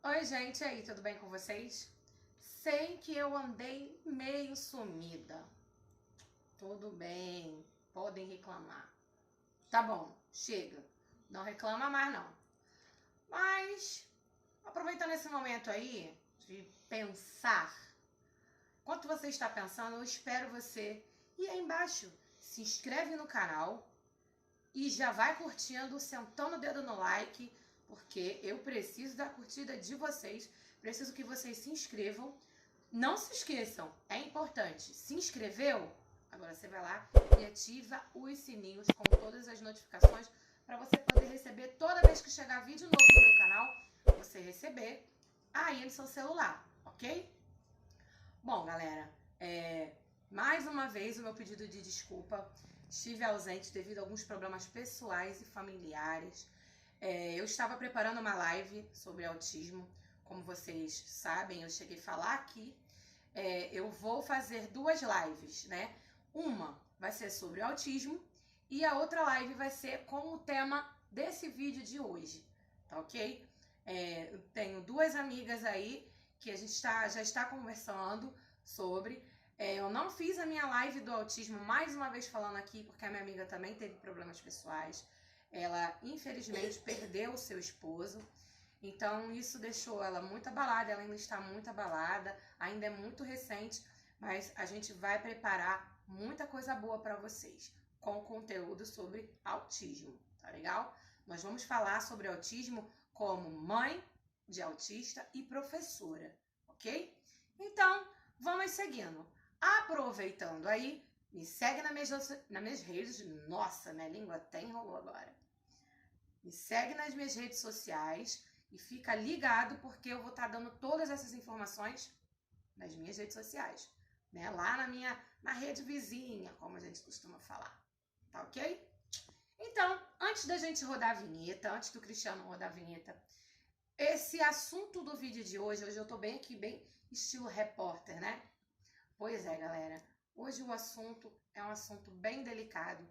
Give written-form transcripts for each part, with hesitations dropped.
Oi, gente, e aí, tudo bem com vocês? Sei que eu andei meio sumida. Tudo bem, podem reclamar. Tá bom, chega. Não reclama mais não. Mas, aproveitando esse momento aí de pensar, enquanto você está pensando, eu espero você ir aí embaixo. Se inscreve no canal e já vai curtindo, sentando o dedo no like, porque eu preciso da curtida de vocês. Preciso que vocês se inscrevam. Não se esqueçam, é importante. Se inscreveu? Agora você vai lá e ativa os sininhos com todas as notificações para você poder receber toda vez que chegar vídeo novo no meu canal, você receber aí no seu celular, ok? Bom, galera, mais uma vez o meu pedido de desculpa. Estive ausente devido a alguns problemas pessoais e familiares. Eu estava preparando uma live sobre autismo. Como vocês sabem, eu cheguei a falar aqui. Eu vou fazer duas lives, né? Uma vai ser sobre autismo e a outra live vai ser com o tema desse vídeo de hoje, tá ok? Eu tenho duas amigas aí que a gente já está conversando sobre. Eu não fiz a minha live do autismo, mais uma vez falando aqui, porque a minha amiga também teve problemas pessoais. Ela, infelizmente, perdeu o seu esposo. Então, isso deixou ela muito abalada, ela ainda está muito abalada, ainda é muito recente, mas a gente vai preparar muita coisa boa para vocês, com conteúdo sobre autismo, tá legal? Nós vamos falar sobre autismo como mãe de autista e professora, ok? Então, vamos seguindo. Aproveitando aí, me segue nas minhas redes, nossa, minha língua até enrolou agora. Me segue nas minhas redes sociais e fica ligado porque eu vou estar dando todas essas informações nas minhas redes sociais, né? Lá na rede vizinha, como a gente costuma falar, tá ok? Então, antes da gente rodar a vinheta, antes do Cristiano rodar a vinheta, esse assunto do vídeo de hoje eu tô bem aqui, bem estilo repórter, né? Pois é, galera, hoje o assunto é um assunto bem delicado.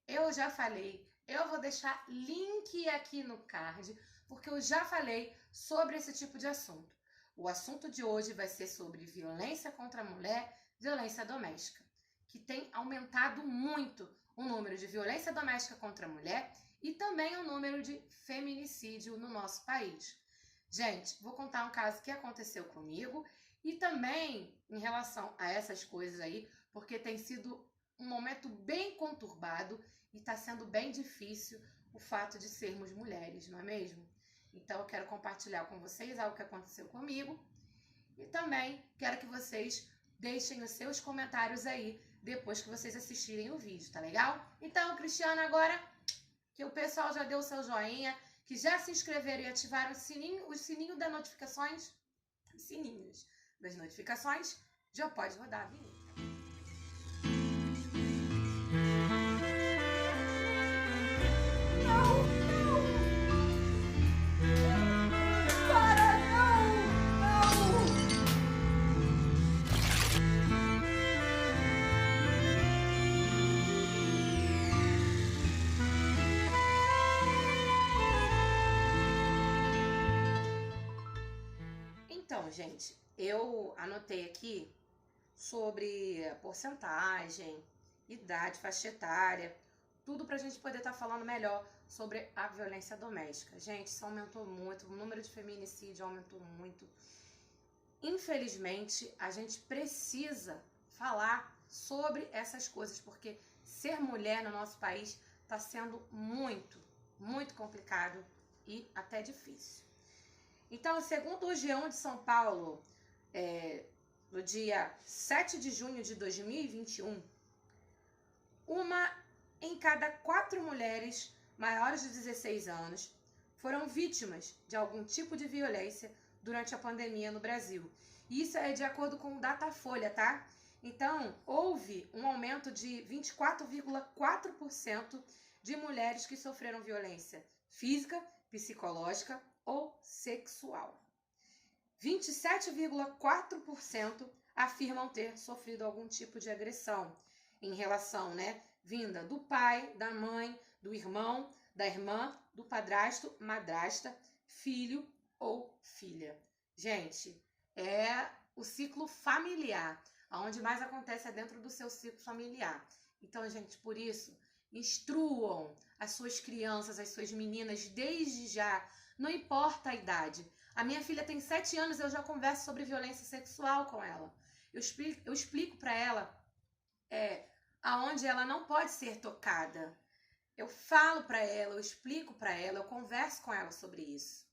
Eu já falei, eu vou deixar link aqui no card, porque eu já falei sobre esse tipo de assunto. O assunto de hoje vai ser sobre violência contra a mulher, violência doméstica, que tem aumentado muito o número de violência doméstica contra a mulher e também o número de feminicídio no nosso país. Gente, vou contar um caso que aconteceu comigo e também em relação a essas coisas aí, porque tem sido um momento bem conturbado e está sendo bem difícil o fato de sermos mulheres, não é mesmo? Então eu quero compartilhar com vocês algo que aconteceu comigo e também quero que vocês deixem os seus comentários aí depois que vocês assistirem o vídeo, tá legal? Então, Cristiano, agora que o pessoal já deu o seu joinha, que já se inscreveram e ativaram o sininho das notificações, os sininhos das notificações, já pode rodar a vinheta. Então, gente, eu anotei aqui sobre porcentagem, idade, faixa etária, tudo pra gente poder estar falando melhor sobre a violência doméstica. Gente, isso aumentou muito, o número de feminicídio aumentou muito. Infelizmente, a gente precisa falar sobre essas coisas, porque ser mulher no nosso país está sendo muito, muito complicado e até difícil. Então, segundo o G1 de São Paulo, no dia 7 de junho de 2021, uma em cada 4 mulheres maiores de 16 anos foram vítimas de algum tipo de violência durante a pandemia no Brasil. Isso é de acordo com o Datafolha, tá? Então, houve um aumento de 24,4% de mulheres que sofreram violência física, psicológica ou sexual. 27,4% afirmam ter sofrido algum tipo de agressão em relação, vinda do pai, da mãe, do irmão, da irmã, do padrasto, madrasta, filho ou filha. Gente, é o ciclo familiar. Onde mais acontece é dentro do seu ciclo familiar. Então, gente, por isso, instruam as suas crianças, as suas meninas, desde já. Não importa a idade. A minha filha tem 7 anos, eu já converso sobre violência sexual com ela. Eu explico para ela aonde ela não pode ser tocada. Eu falo para ela, eu explico para ela, eu converso com ela sobre isso.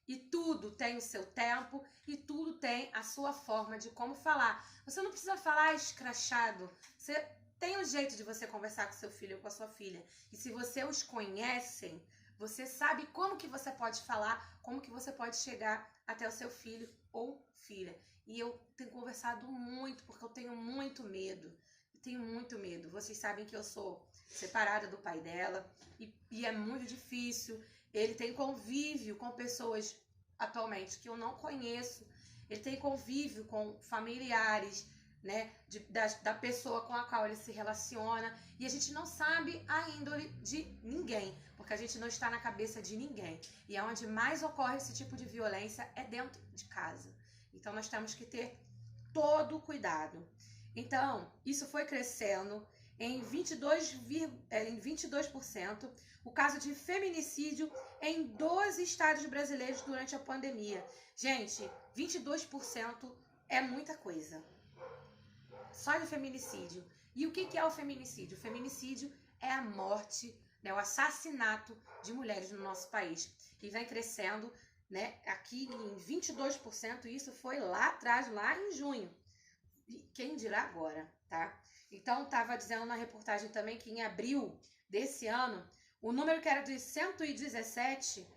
E tudo tem o seu tempo e tudo tem a sua forma de como falar. Você não precisa falar escrachado. Você tem um jeito de você conversar com seu filho ou com a sua filha. E se você os conhecem, você sabe como que você pode falar, como que você pode chegar até o seu filho ou filha. E eu tenho conversado muito, porque eu tenho muito medo. Eu tenho muito medo. Vocês sabem que eu sou separada do pai dela e é muito difícil. Ele tem convívio com pessoas atualmente que eu não conheço. Ele tem convívio com familiares, né, da pessoa com a qual ele se relaciona. E a gente não sabe a índole de ninguém, porque a gente não está na cabeça de ninguém. E é onde mais ocorre esse tipo de violência é dentro de casa. Então nós temos que ter todo o cuidado. Então, isso foi crescendo em 22%, o caso de feminicídio em 12 estados brasileiros durante a pandemia. Gente, 22% é muita coisa. Só de feminicídio. E o que é o feminicídio? O feminicídio é a morte, né, o assassinato de mulheres no nosso país. E vem crescendo, né, aqui em 22%, e isso foi lá atrás, lá em junho. E quem dirá agora, tá? Então, estava dizendo na reportagem também que em abril desse ano, o número que era de 117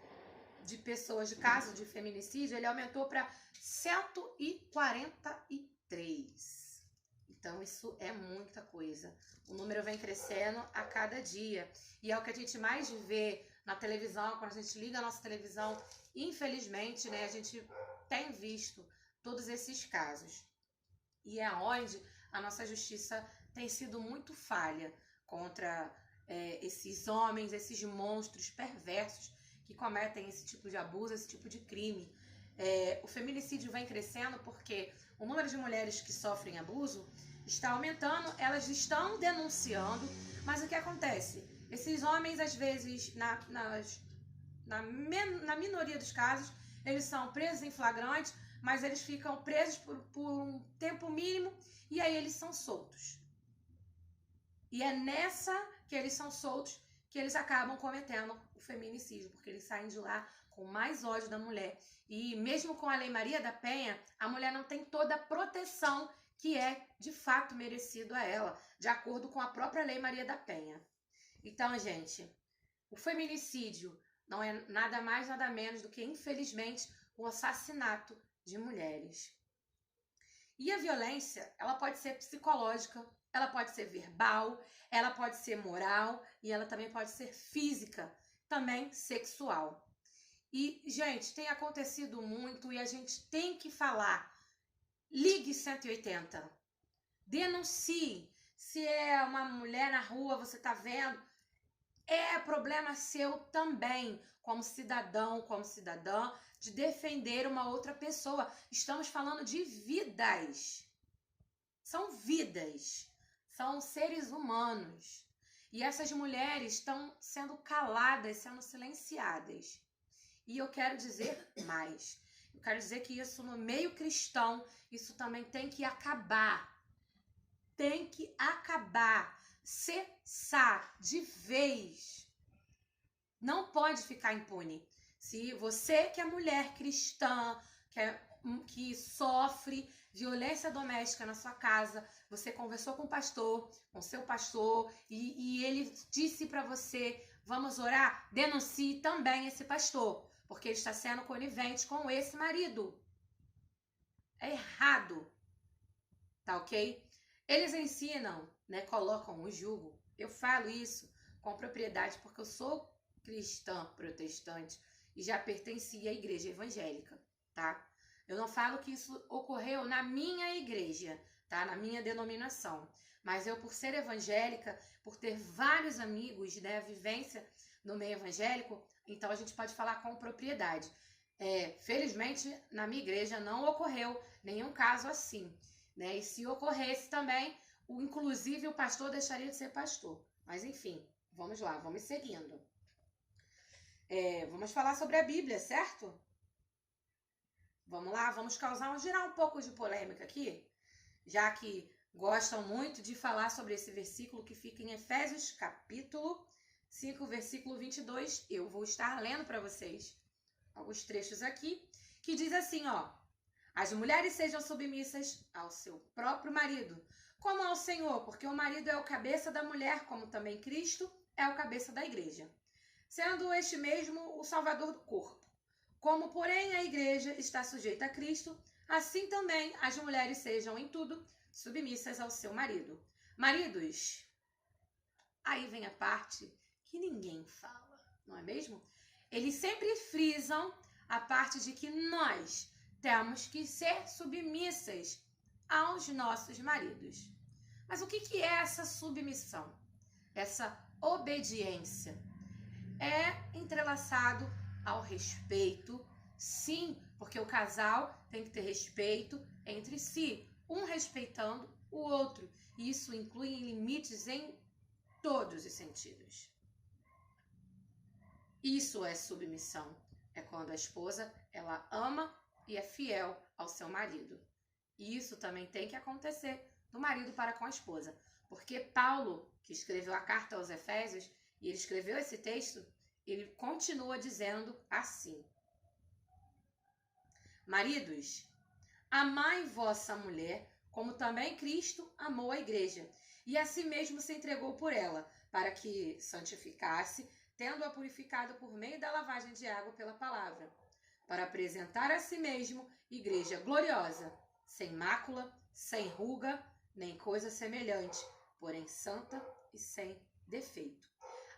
de pessoas de casos de feminicídio, ele aumentou para 143. Então, isso é muita coisa. O número vem crescendo a cada dia. E é o que a gente mais vê na televisão, quando a gente liga a nossa televisão. Infelizmente, né, a gente tem visto todos esses casos. E é onde a nossa justiça tem sido muito falha contra esses homens, esses monstros perversos que cometem esse tipo de abuso, esse tipo de crime. O feminicídio vem crescendo porque o número de mulheres que sofrem abuso está aumentando, elas estão denunciando, mas o que acontece? Esses homens, às vezes, na minoria dos casos, eles são presos em flagrante, mas eles ficam presos por um tempo mínimo e aí eles são soltos. E é nessa que eles são soltos que eles acabam cometendo o feminicídio, porque eles saem de lá com mais ódio da mulher. E mesmo com a Lei Maria da Penha, a mulher não tem toda a proteção que é de fato merecido a ela, de acordo com a própria Lei Maria da Penha. Então, gente, o feminicídio não é nada mais, nada menos do que, infelizmente, o assassinato de mulheres. E a violência, ela pode ser psicológica, ela pode ser verbal, ela pode ser moral e ela também pode ser física, também sexual. E, gente, tem acontecido muito e a gente tem que falar. Ligue 180. Denuncie. Se é uma mulher na rua, você tá vendo, é problema seu também, como cidadão, como cidadã, de defender uma outra pessoa. Estamos falando de vidas. São vidas. São seres humanos. E essas mulheres estão sendo caladas, sendo silenciadas. E eu quero dizer mais. Eu quero dizer que isso no meio cristão, isso também tem que acabar. Tem que acabar. Cessar de vez. Não pode ficar impune. Se você que é mulher cristã, que sofre violência doméstica na sua casa, você conversou com o pastor, com seu pastor, e ele disse para você, vamos orar, denuncie também esse pastor, porque ele está sendo conivente com esse marido. É errado. Tá ok? Eles ensinam, né, colocam o jugo. Eu falo isso com propriedade porque eu sou cristã protestante e já pertenci à igreja evangélica, tá? Eu não falo que isso ocorreu na minha igreja, tá? Na minha denominação. Mas eu, por ser evangélica, por ter vários amigos, né, vivência no meio evangélico, então a gente pode falar com propriedade. Felizmente, na minha igreja não ocorreu nenhum caso assim, né? E se ocorresse também, inclusive o pastor deixaria de ser pastor. Mas enfim, vamos lá, vamos seguindo. Vamos falar sobre a Bíblia, certo? Vamos lá, vamos gerar um pouco de polêmica aqui, já que gostam muito de falar sobre esse versículo que fica em Efésios capítulo 5, versículo 22. Eu vou estar lendo para vocês alguns trechos aqui, que diz assim, ó: as mulheres sejam submissas ao seu próprio marido, como ao Senhor, porque o marido é o cabeça da mulher, como também Cristo é o cabeça da igreja, sendo este mesmo o salvador do corpo. Como, porém, a igreja está sujeita a Cristo, assim também as mulheres sejam em tudo submissas ao seu marido. Maridos, aí vem a parte que ninguém fala, não é mesmo? Eles sempre frisam a parte de que nós temos que ser submissas aos nossos maridos. Mas o que é essa submissão? Essa obediência? É entrelaçado ao respeito, sim, porque o casal tem que ter respeito entre si, um respeitando o outro. E isso inclui limites em todos os sentidos. Isso é submissão. É quando a esposa, ela ama e é fiel ao seu marido. E isso também tem que acontecer do marido para com a esposa. Porque Paulo, que escreveu a carta aos Efésios, e ele escreveu esse texto, ele continua dizendo assim: maridos, amai vossa mulher, como também Cristo amou a igreja, e a si mesmo se entregou por ela, para que santificasse, tendo-a purificado por meio da lavagem de água pela palavra, para apresentar a si mesmo igreja gloriosa, sem mácula, sem ruga, nem coisa semelhante, porém santa e sem defeito.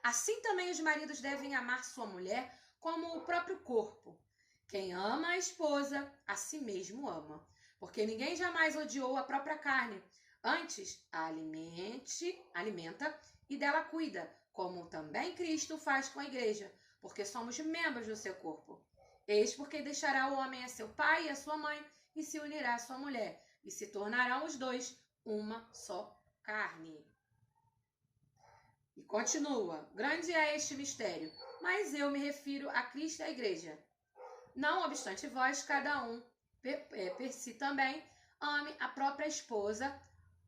Assim também os maridos devem amar sua mulher como o próprio corpo. Quem ama a esposa, a si mesmo ama, porque ninguém jamais odiou a própria carne. Antes, a alimenta e dela cuida, como também Cristo faz com a igreja, porque somos membros do seu corpo. Eis porque deixará o homem a seu pai e a sua mãe, e se unirá à sua mulher, e se tornarão os dois uma só carne. E continua: grande é este mistério, mas eu me refiro a Cristo e à igreja. Não obstante vós, cada um per si também ame a própria esposa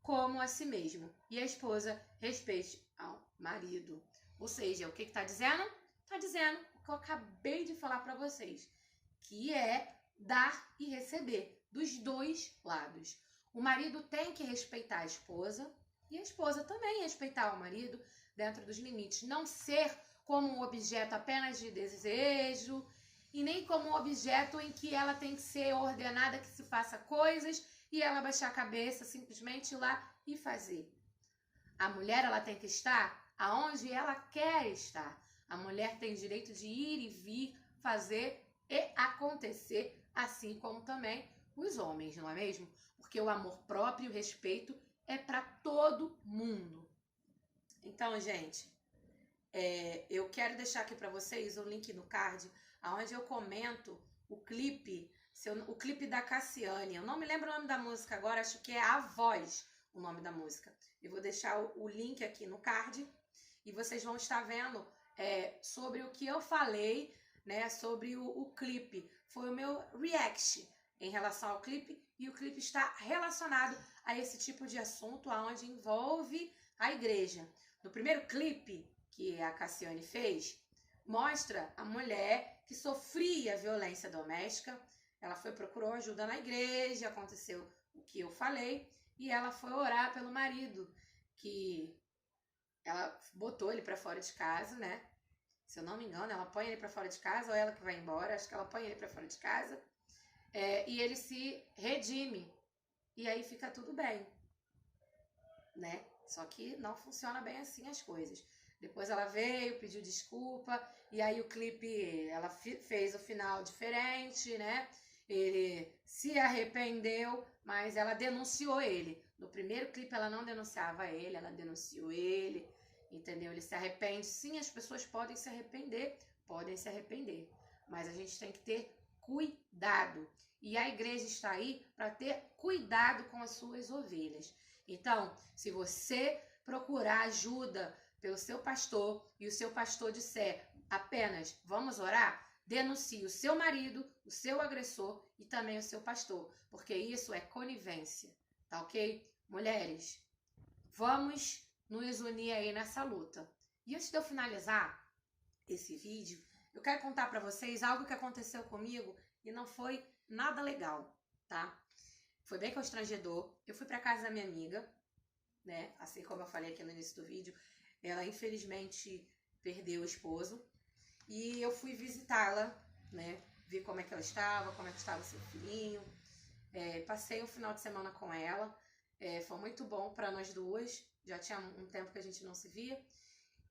como a si mesmo, e a esposa respeite ao marido. Ou seja, o que está dizendo? Está dizendo o que eu acabei de falar para vocês, que é dar e receber dos dois lados. O marido tem que respeitar a esposa e a esposa também respeitar o marido dentro dos limites. Não ser como um objeto apenas de desejo e nem como um objeto em que ela tem que ser ordenada que se faça coisas e ela baixar a cabeça, simplesmente ir lá e fazer. A mulher, ela tem que estar aonde ela quer estar. A mulher tem direito de ir e vir, fazer e acontecer, assim como também os homens, não é mesmo? Porque o amor próprio e o respeito é para todo mundo. Então, gente, eu quero deixar aqui para vocês o link no card, onde eu comento o clipe da Cassiane. Eu não me lembro o nome da música agora, acho que é A Voz, o nome da música. Eu vou deixar o link aqui no card e vocês vão estar vendo sobre o que eu falei, né, sobre o clipe. Foi o meu react em relação ao clipe, e o clipe está relacionado a esse tipo de assunto, onde envolve a igreja. No primeiro clipe que a Cassiane fez, mostra a mulher que sofria violência doméstica. Ela procurou ajuda na igreja, aconteceu o que eu falei, e ela foi orar pelo marido, que ela botou ele para fora de casa, né? Se eu não me engano, ela põe ele para fora de casa, ou ela que vai embora, acho que ela põe ele para fora de casa, e ele se redime, e aí fica tudo bem, né? Só que não funciona bem assim as coisas. Depois ela veio, pediu desculpa, e aí o clipe, ela fez o final diferente, né? Ele se arrependeu, mas ela denunciou ele. No primeiro clipe ela não denunciava ele, ela denunciou ele, entendeu? Ele se arrepende. Sim, as pessoas podem se arrepender, mas a gente tem que ter cuidado. E a igreja está aí para ter cuidado com as suas ovelhas. Então, se você procurar ajuda pelo seu pastor e o seu pastor disser apenas vamos orar, denuncie o seu marido, o seu agressor e também o seu pastor, porque isso é conivência, tá ok? Mulheres, vamos nos unir aí nessa luta. E antes de eu finalizar esse vídeo, eu quero contar para vocês algo que aconteceu comigo e não foi nada legal, tá? Foi bem constrangedor. Eu fui para casa da minha amiga, né? Assim como eu falei aqui no início do vídeo, ela infelizmente perdeu o esposo e eu fui visitá-la, né? Ver como é que ela estava, como é que estava seu filhinho. Passei um final de semana com ela. Foi muito bom para nós duas. Já tinha um tempo que a gente não se via.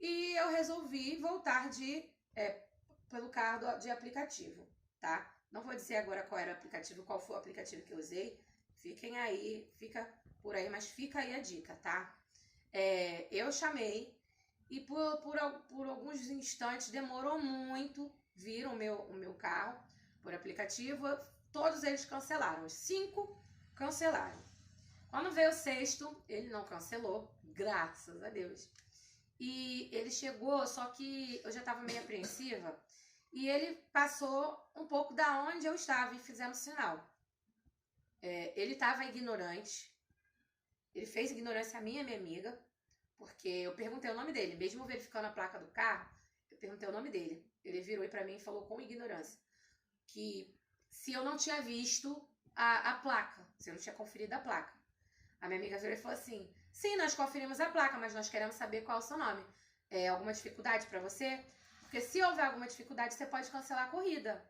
E eu resolvi voltar pelo carro de aplicativo, tá? Não vou dizer agora qual era o aplicativo, qual foi o aplicativo que eu usei. Fiquem aí, fica por aí, mas fica aí a dica, tá? Eu chamei e por alguns instantes, demorou muito, viram o meu carro por aplicativo, todos eles cancelaram, os 5 cancelaram. Quando veio o 6º, ele não cancelou, graças a Deus. E ele chegou, só que eu já estava meio apreensiva, e ele passou um pouco da onde eu estava e fizemos sinal. Ele estava ignorante, ele fez ignorância a mim e a minha amiga, porque eu perguntei o nome dele, mesmo verificando a placa do carro, eu perguntei o nome dele. Ele virou para mim e falou com ignorância que se eu não tinha visto a placa, se eu não tinha conferido a placa. A minha amiga virou e falou assim, sim, nós conferimos a placa, mas nós queremos saber qual é o seu nome. Alguma dificuldade para você? Porque se houver alguma dificuldade, você pode cancelar a corrida,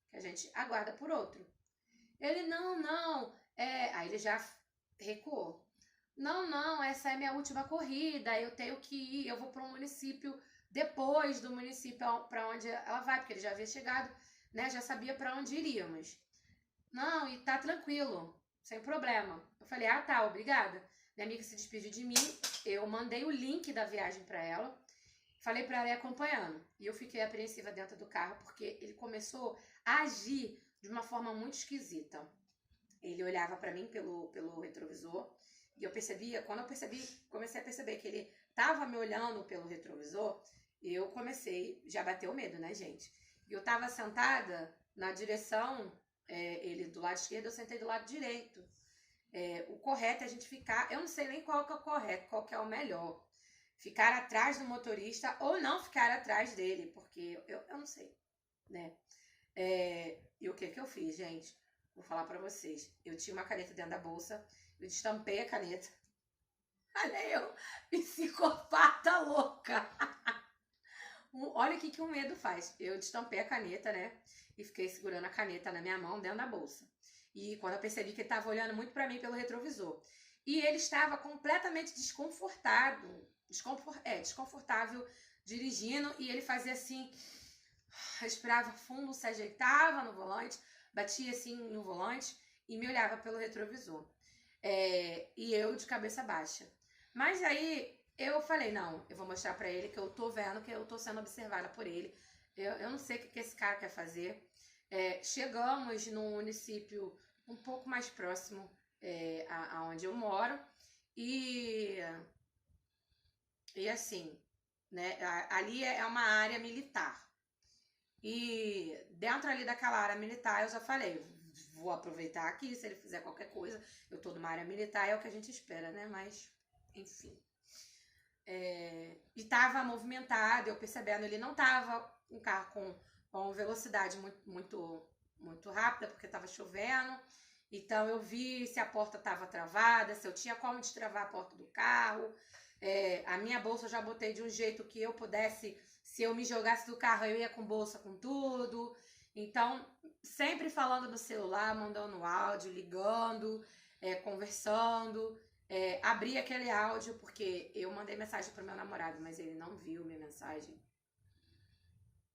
que a gente aguarda por outro. Ele, não, aí ele já recuou. Não, essa é minha última corrida, eu tenho que ir, eu vou para um município depois do município para onde ela vai, porque ele já havia chegado, né, já sabia para onde iríamos. Não, e tá tranquilo, sem problema. Eu falei, tá, obrigada. Minha amiga se despediu de mim, eu mandei o link da viagem para ela, falei para ela ir acompanhando. E eu fiquei apreensiva dentro do carro, porque ele começou a agir de uma forma muito esquisita. Ele olhava para mim pelo retrovisor, e eu percebia, quando eu comecei a perceber que ele tava me olhando pelo retrovisor, eu comecei, já bateu medo, né, gente? E eu tava sentada na direção, ele do lado esquerdo, eu sentei do lado direito. O correto é a gente ficar, eu não sei nem qual que é o correto, qual que é o melhor. Ficar atrás do motorista ou não ficar atrás dele, porque eu não sei, né? E o que eu fiz, gente? Vou falar pra vocês. Eu tinha uma caneta dentro da bolsa, eu destampei a caneta. Olha eu, psicopata louca. Olha o que um medo faz. Eu destampei a caneta, né? E fiquei segurando a caneta na minha mão dentro da bolsa. E quando eu percebi que ele estava olhando muito para mim pelo retrovisor. E ele estava completamente desconfortável dirigindo. E ele fazia assim, respirava fundo, se ajeitava no volante, batia assim no volante e me olhava pelo retrovisor. E eu de cabeça baixa. Mas aí eu falei, não, eu vou mostrar pra ele que eu tô vendo, que eu tô sendo observada por ele. Eu não sei o que esse cara quer fazer. Chegamos num município um pouco mais próximo aonde eu moro. E assim, né, ali é uma área militar. E dentro ali daquela área militar eu já falei, vou aproveitar aqui, se ele fizer qualquer coisa, eu tô numa área militar, é o que a gente espera, né? Mas, enfim. E tava movimentado, eu percebendo, ele não tava um carro com velocidade muito rápida, porque tava chovendo. Então eu vi se a porta tava travada, se eu tinha como destravar a porta do carro. A minha bolsa eu já botei de um jeito que eu pudesse, se eu me jogasse do carro, eu ia com bolsa com tudo. Então, sempre falando no celular, mandando áudio, ligando, conversando. Abri aquele áudio porque eu mandei mensagem pro meu namorado, mas ele não viu minha mensagem.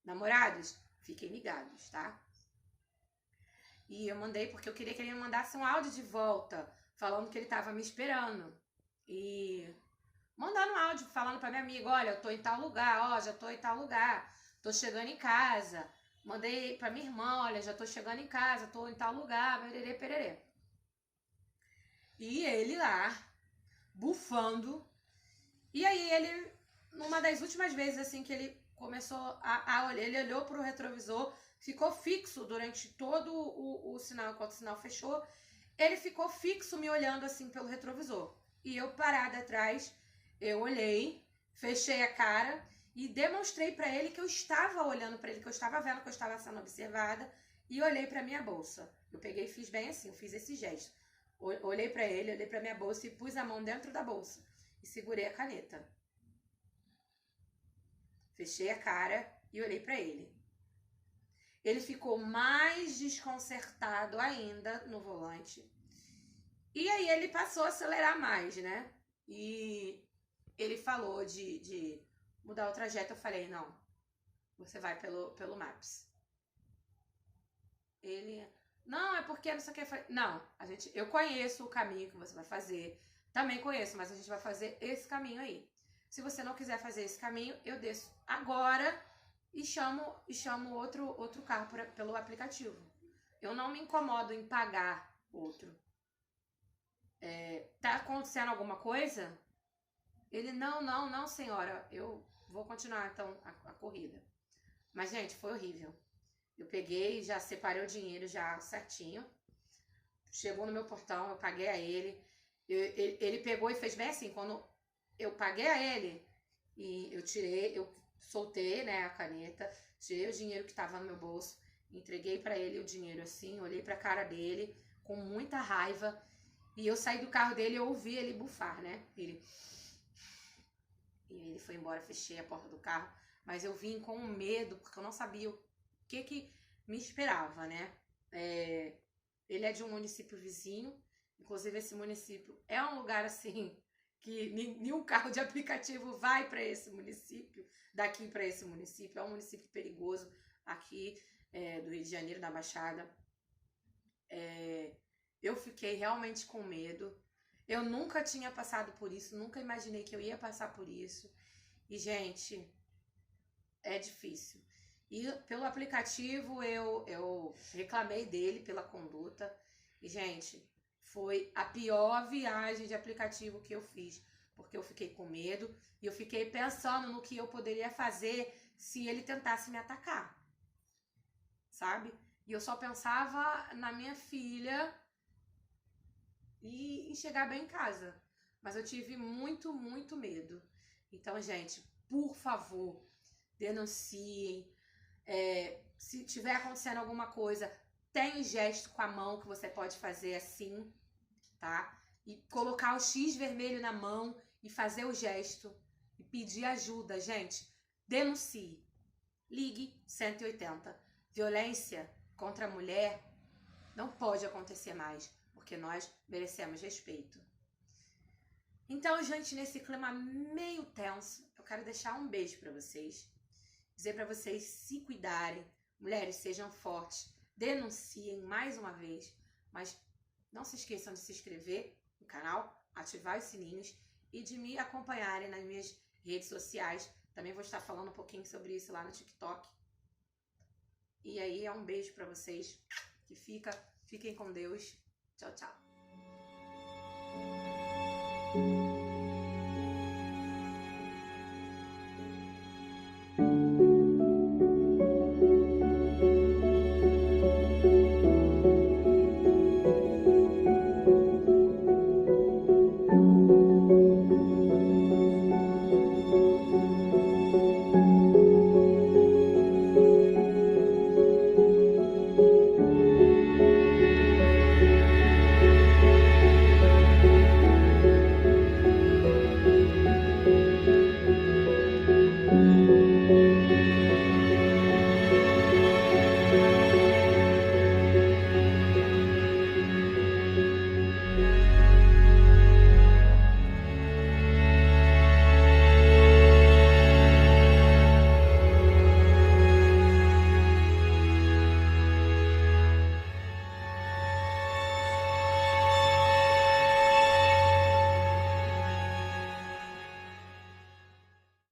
Namorados, fiquem ligados, tá? E eu mandei porque eu queria que ele me mandasse um áudio de volta, falando que ele tava me esperando. E mandando um áudio, falando pra minha amiga, olha, eu tô em tal lugar, já tô em tal lugar, tô chegando em casa. Mandei pra minha irmã, olha, já tô chegando em casa, tô em tal lugar, pererê, pererê. E ele lá, bufando. E aí ele, numa das últimas vezes assim que ele começou a olhar, ele olhou pro retrovisor, ficou fixo durante todo o sinal, enquanto o sinal fechou, ele ficou fixo me olhando assim pelo retrovisor. E eu parada atrás, eu olhei, fechei a cara e demonstrei pra ele que eu estava olhando pra ele, que eu estava vendo que eu estava sendo observada e olhei pra minha bolsa. Eu peguei e fiz bem assim, eu fiz esse gesto. Olhei pra ele, olhei pra minha bolsa e pus a mão dentro da bolsa e segurei a caneta. Fechei a cara e olhei pra ele. Ele ficou mais desconcertado ainda no volante. E aí ele passou a acelerar mais, né? E ele falou de mudar o trajeto. Eu falei, não, você vai pelo Maps. Ele, não, é porque não sei o que. Eu falei, não, eu conheço o caminho que você vai fazer. Também conheço, mas a gente vai fazer esse caminho aí. Se você não quiser fazer esse caminho, eu desço agora e chamo outro carro pelo aplicativo. Eu não me incomodo em pagar outro. Tá acontecendo alguma coisa? Ele, não, senhora, eu vou continuar então a corrida. Mas, gente, foi horrível. Eu peguei, já separei o dinheiro já certinho. Chegou no meu portão, eu paguei a ele. Ele pegou e fez bem assim, quando eu paguei a ele, e eu soltei, né, a caneta, tirei o dinheiro que estava no meu bolso, entreguei para ele o dinheiro assim, olhei para a cara dele com muita raiva, e eu saí do carro dele e eu ouvi ele bufar, né? E ele foi embora, fechei a porta do carro, mas eu vim com medo, porque eu não sabia o que me esperava, né? Ele é de um município vizinho, inclusive esse município é um lugar assim que nenhum carro de aplicativo vai para esse município, daqui para esse município. É um município perigoso aqui do Rio de Janeiro, da Baixada. Eu fiquei realmente com medo. Eu nunca tinha passado por isso, nunca imaginei que eu ia passar por isso. E, gente, é difícil. E pelo aplicativo eu reclamei dele pela conduta. E, gente, foi a pior viagem de aplicativo que eu fiz, porque eu fiquei com medo e eu fiquei pensando no que eu poderia fazer se ele tentasse me atacar, sabe? E eu só pensava na minha filha e em chegar bem em casa. Mas eu tive muito, muito medo. Então, gente, por favor, denunciem. Se tiver acontecendo alguma coisa, tem um gesto com a mão que você pode fazer assim, tá? E colocar o X vermelho na mão e fazer o gesto e pedir ajuda, gente. Denuncie. Ligue 180. Violência contra a mulher não pode acontecer mais, porque nós merecemos respeito. Então, gente, nesse clima meio tenso, eu quero deixar um beijo para vocês. Dizer para vocês se cuidarem. Mulheres, sejam fortes. Denunciem mais uma vez. Mas não se esqueçam de se inscrever no canal, ativar os sininhos e de me acompanharem nas minhas redes sociais. Também vou estar falando um pouquinho sobre isso lá no TikTok. E aí é um beijo para vocês. Fiquem com Deus. Tchau, tchau.